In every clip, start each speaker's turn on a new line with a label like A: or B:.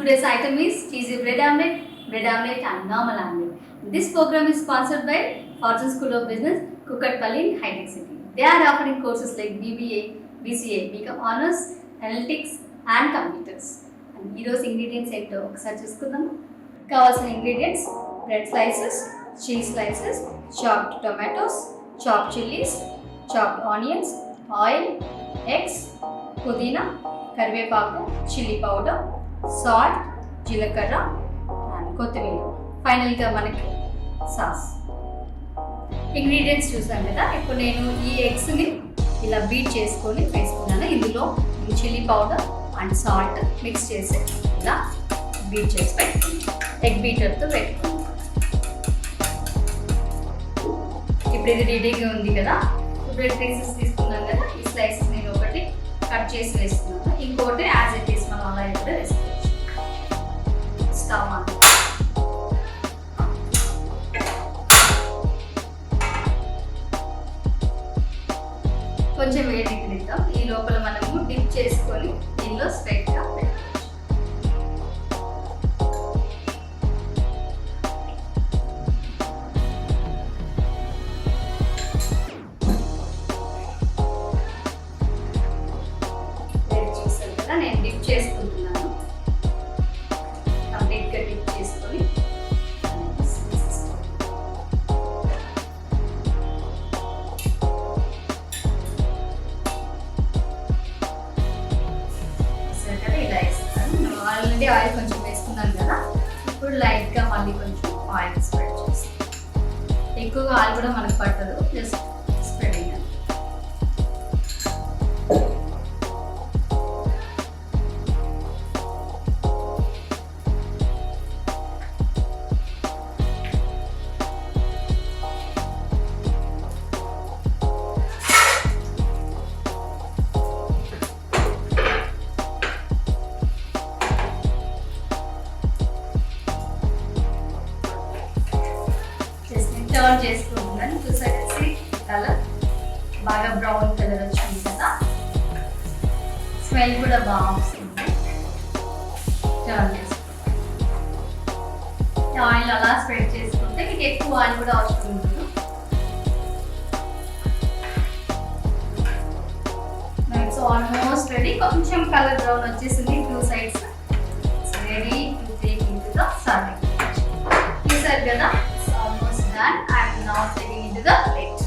A: Today's item is cheesy bread omelette and normal omelette. This program is sponsored by Fortune School of Business, Kukatpalli in High Tech City. They are offering courses like BBA, BCA, Become Honors, Analytics and Computers. And heroes ingredients ఏంటో ఒకసారి చూసుకుందాం. కావాల్సిన ingredients: bread slices, cheese slices, chopped tomatoes, chopped chilies, chopped onions, oil, eggs, పుదీనా, కరివేపాకు, chili powder, salt, జీలకర్ర and కొత్తిమీర. ఫైనల్గా మనకి సాస్. ఇంగ్రీడియంట్స్ చూసాం కదా. ఇప్పుడు నేను ఈ ఎగ్స్ని ఇలా బీట్ చేసుకొని వేసుకున్నాను. ఇందులో chilli powder and salt mix చేసి ఇలా బీట్ చేసి పెట్టుకున్నాను. ఎగ్ బీటర్తో పెట్టుకున్నాను. ఇప్పుడు ఇది రెడీగా ఉంది కదా. బ్రెడ్ పీసెస్ తీసుకున్నాను కదా. ఈ స్లైసెస్ నేను ఒకటి కట్ చేసి వేస్తున్నాను. ఇంకోటి యాజ్ ఇట్ ఈస్ మనం అలా కూడా వేసుకోవచ్చు. Stove on. కొంచెం వేడికిద్దాం. ఈ లోపల మనము డిప్ చేసుకొని దీనిలో స్ట్రైట్గా పెట్టుకోవచ్చు. చూసారు కదా, నేను డిప్ చేసుకుంటున్నాను. కంప్లీట్గా డిప్ చేసుకొని ఆల్రెడీ ఆయిల్ కొంచెం వేసుకున్నాను కదా. ఇప్పుడు లైట్గా మళ్ళీ కొంచెం ఆయిల్ స్ప్రెడ్ చేస్తాను. ఎక్కువగా ఆయిల్ కూడా మనకు పట్టదు, జస్ట్ స్ప్రెడ్ అయ్యాను. టర్న్ చేసుకుంటున్నాను. చూసారు కలర్ బాగా బ్రౌన్ కలర్ వచ్చింది కదా. స్మెల్ కూడా బాగా వస్తుంది. టర్న్ చేసుకుంటాను. ఆయిల్ అలా స్ప్రెడ్ చేసుకుంటే మీకు ఎక్కువ ఆయిల్ కూడా అవసరం ఉంటుంది. It's almost ready. కొంచెం కలర్ బ్రౌన్ వచ్చేసింది two sides. Ready to take into the serving. చూసారు కదా, and I am now taking into the plate.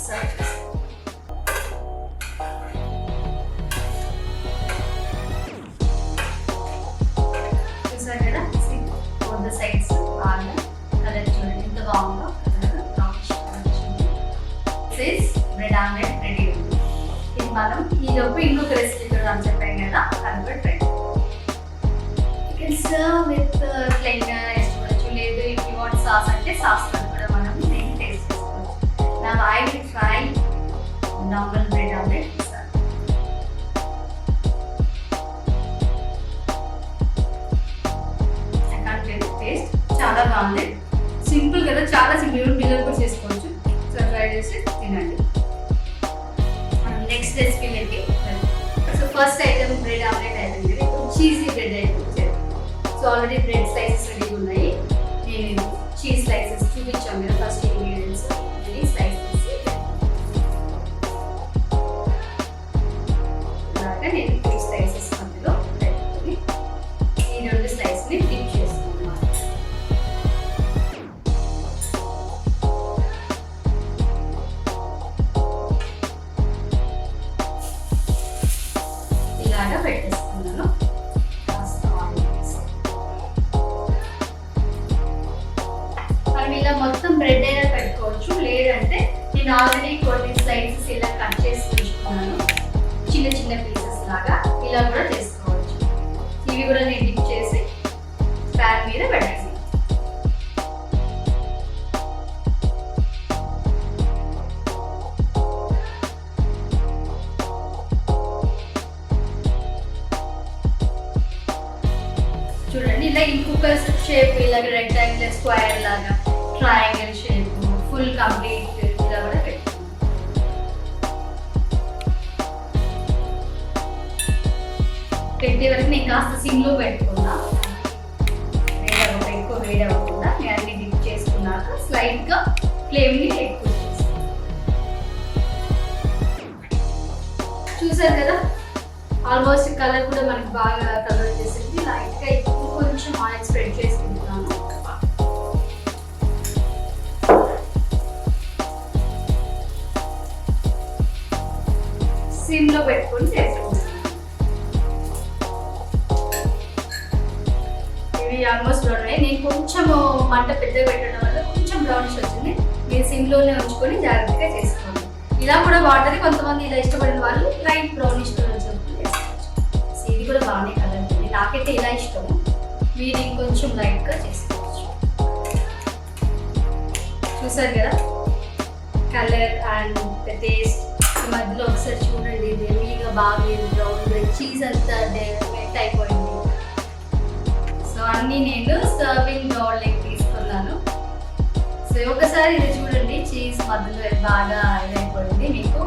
A: Serve. చూసారు కదా, both the sides బాగా కలర్ చూడండి ఎంత బాగుందో. This is bread omelette ready. ఇది మనం ఈ లోపు ఇంకొక రెసిపీ కూడా అని చెప్పాం కదా, అది కూడా try. You can serve with plain లేదు. ఇఫ్ యూ వాంట్ సాస్ అంటే సాస్ కూడా మనం దీన్ని టేస్ట్ చేసుకోవచ్చు. నా I will try normal bread omelette. I can't take taste. చాలా బాగుంది. సింపుల్ కదా, చాలా సింపుల్. పిల్లలు కూడా చేసుకోవచ్చు. సో ట్రై చేసి తినండి. నెక్స్ట్ రెసిపీలోకి. So first item bread omelette అయిపోయింది. ఇప్పుడు చీజీ బ్రెడ్ అయిపోయింది. So already bread slices ready ఉన్నాయి. నేను చీజ్ స్లైసెస్ చూపించాను కదా. ఫస్ట్ ఇంగ్రీడియంట్స్ స్లైస్ చేసి ఇలాగా నేను 2 స్లైసెస్ మధ్యలో పెట్టుకొని ఈ 2 స్లైస్ని డిప్ చేసుకున్నాను. ఇలాగా పెట్టేసుకున్నాను. ఇలా మొత్తం బ్రెడ్ అయినా పెట్టుకోవచ్చు. లేదంటే నేను ఆల్రెడీ కొన్ని స్లైసెస్ ఇలా కట్ చేసి ఉంచుకున్నాను. చిన్న చిన్న పీసెస్ లాగా ఇలా కూడా చేసుకోవచ్చు. ఇవి కూడా నేను డిప్ చేసి ప్యాన్ మీద పెట్టేసి చూడండి. ఇలా ఇంకొక షేప్ ఇలాగ రెక్టాంగులర్, స్క్వేర్ లాగా, ట్రయాంగిల్ షేప్, ఫుల్ కంప్లీట్ ఇలా కూడా పెట్టుకున్నాను. పెట్టే వరకు నేను కాస్త సిమ్లో పెట్టుకున్నా. ఎక్కువ వేడి అవ్వకుండా నేను అన్ని డిప్ చేసుకున్నాక స్లైట్గా ఫ్లేమ్ని ఎక్కువ చేస్తాను. చూసారు కదా, ఆల్మోస్ట్ కలర్ కూడా మనకి బాగా కలర్ వచ్చేసింది. లైట్గా ఎక్కువ కొంచెం ఆయిల్ స్ప్రెడ్ చేసుకుంటున్నాను. సిమ్లో పెట్టుకొని చేసుకుంటున్నాను. ఇవి ఆల్మోస్ట్ బ్రౌన్ అయ్యాయి. నేను కొంచెం మంట పెద్దగా పెట్టడం వల్ల కొంచెం బ్రౌనిష్ వచ్చింది. మీరు సిమ్లోనే ఉంచుకొని జాగ్రత్తగా చేసుకోండి. ఇలా కూడా వాటర్ కొంతమంది ఇలా ఇష్టపడిన వాళ్ళు లైట్ బ్రౌనిష్ కలర్ వేసుకోవచ్చు. ఇది కూడా బాగానే కలర్ ఉంది. నాకైతే ఇలా ఇష్టము, మీరు ఇంకొంచెం లైట్గా చేసుకోవచ్చు. చూసారు కదా కలర్ అండ్ టేస్ట్. ఈ మధ్యలో ఒకసారి చూడండి, హెవీగా బాగా బ్రౌన్ చీజ్ అంతా మెల్ట్ అయిపోయింది. సో అన్నీ నేను సర్వింగ్ బౌల్లోకి తీసుకున్నాను. సో ఒకసారి ఇది చూడండి, చీజ్ మధ్యలో బాగా ఇదైపోయింది, మీకు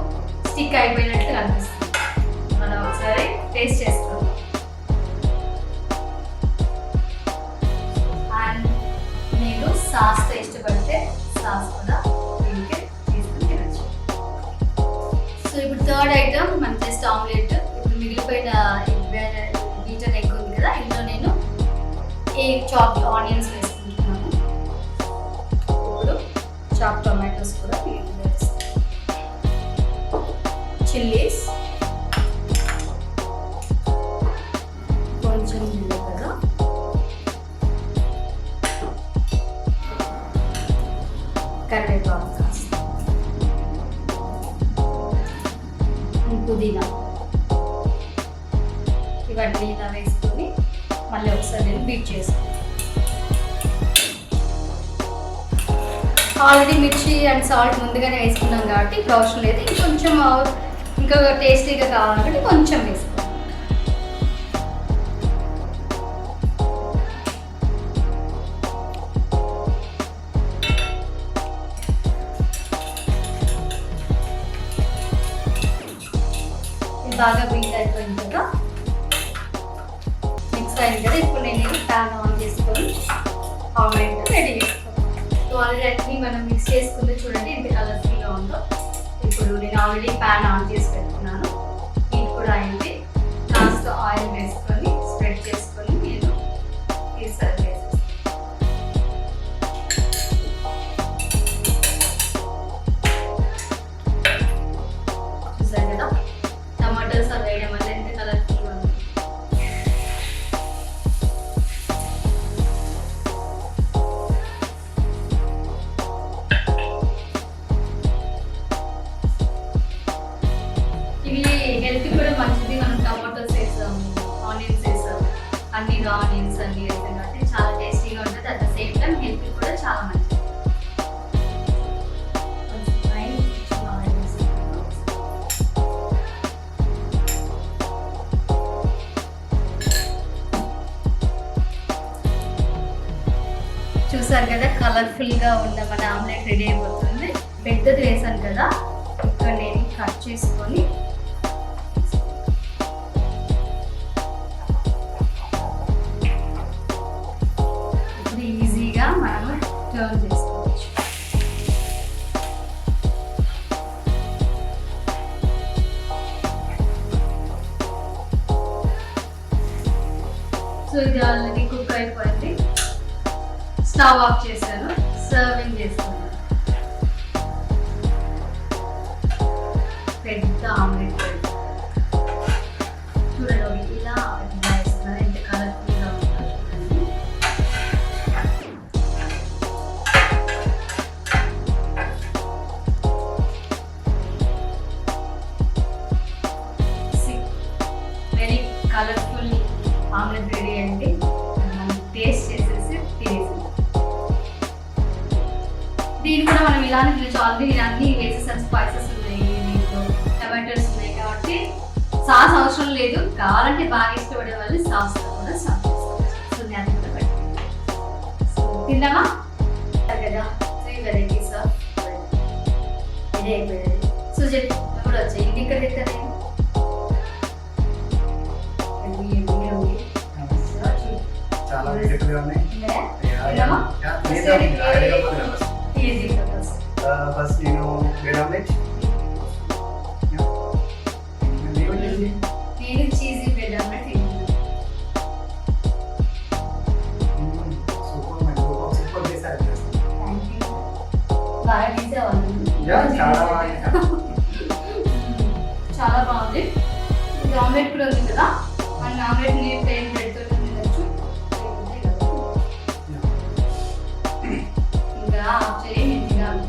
A: స్టిక్ అయిపోయినట్టు కనిపిస్తుంది. మనం ఒకసారి టేస్ట్ చేసుకుందాం. అండ్ నేను సాస్తో ఇష్టపడితే సాస్ కూడా దీనికి తీసుకుని తినచ్చు. సో ఇప్పుడు థర్డ్ ఐటమ్ మన జస్ట్ ఆమ్లెట్. ఇప్పుడు మిగిలిపోయిన బీటన్ ఎగ్ ఉంది కదా, ఇందులో నేను చాప్ ఆనియన్స్ వేసుకుంటున్నాను. ఇప్పుడు చాప్ టొమాటోస్ కూడా వేస్తాను. చిల్లీస్, కొంచెం జీలకర్ర, కరివేపాకు కాస్త, పుదీనా, ఇవన్నీ ఇలా వేసుకొని మళ్ళీ ఒకసారి నేను బీట్ చేసుకుంటాను. ఆల్రెడీ మిర్చి అండ్ సాల్ట్ ముందుగానే వేసుకున్నాం కాబట్టి ఇప్పుడు అవసరం లేదు. ఇంకొంచెం ఇంకా టేస్టీగా కావాలంటే కొంచెం వేసుకోండి. ఇది బాగా బీట్ అయిపోయింది కదా, అయింది కదా. ఇప్పుడు నేను ప్యాన్ ఆన్ చేసుకొని ఆమ్లెట్ రెడీ చేసుకోవాలి. సో ఆల్రెడీ అన్నీ మనం మిక్స్ చేసుకుంటే చూడండి ఎంత కలర్ఫుల్గా ఉందో. ఇప్పుడు నేను ఆల్రెడీ ప్యాన్ ఆన్ చేసి పెట్టుకున్నాను. ఇది కూడా అయింది. కాస్త ఆయిల్ వేసుకొని స్ప్రెడ్ చేసుకొని నేను ఇది సర్వ్ చేసేస్తాను. చూసారు కదా, టమాటోస్ అవి వేయడం వల్ల ఎంత కలర్ఫుల్గా ఉంది. హెల్త్ కూడా మంచిది. మనం టమాటోస్ వేసాము, ఆనియన్స్ వేసాము, అన్ని రా ఆనియన్స్ అన్ని వేసాం కాబట్టి చాలా టేస్టీగా ఉంటుంది. At the same time health కూడా చాలా మంచిది. చూసారు కదా, కలర్ఫుల్గా ఉన్న మన ఆమ్లెట్ రెడీ అయిపోతుంది. పెద్దది వేసాను కదా, ఇక్కడ నేను కట్ చేసుకొని ఇప్పుడు ఈజీగా మనం టర్న్ చేసుకోవచ్చు. సో ఇది ఆల్రెడీ కుక్ అయిపోయింది. స్టవ్ ఆఫ్ చేశాను, సర్వింగ్ చేసుకున్నాను. పెద్ద ఆమ్లెట్ చూడండి, ఇలా వేస్తున్నారు, ఎంత కలర్ఫుల్గా ఉందో చూడండి. వెరీ కలర్ఫుల్ ఆమ్లెట్ రెడీ అండి. మనం టేస్ట్ చేసేసి తినేసి దీన్ని కూడా మనం ఇలానే తినచ్చు. ఆల్రెడీ అన్నీ వేసేసాను, స్పైసెస్ ఉన్నాయి, దీంట్లో టమాటోస్ ఉన్నాయి కాబట్టి సాస్ అవసరం లేదు. కావాలంటే బాగా ఇష్టపడే వాళ్ళు సాస్తో కూడా సర్వ్ చేసుకోవచ్చు. సో నేను అది కూడా పెట్టుకుంటాను. సో తిందామా కదా, 3 వెరైటీస్ ఆఫ్ ఇదే అయిపోయింది. సో చెప్పి కూడా వచ్చాయి. ఇది ఇక్కడ
B: చాలా బ్యూటిఫుల్ గా ఉన్నాయి. ఫస్ట్ నేను బ్రెడ్ ఆమ్లెట్,
A: నేను చీజీ బ్రెడ్ ఆమ్లెట్
B: సూపర్ చేశారు.
A: బాగా తీసేవాళ్ళు. చాలా బాగుంది. ఇది ఆమ్లెట్ కూడా ఉంది కదా, మన ఆమ్లెట్ ని ప్లేన్ బ్రెడ్తో తినచ్చు. ఇంకా ఆఫ్ చేయి, నేను తినాలి.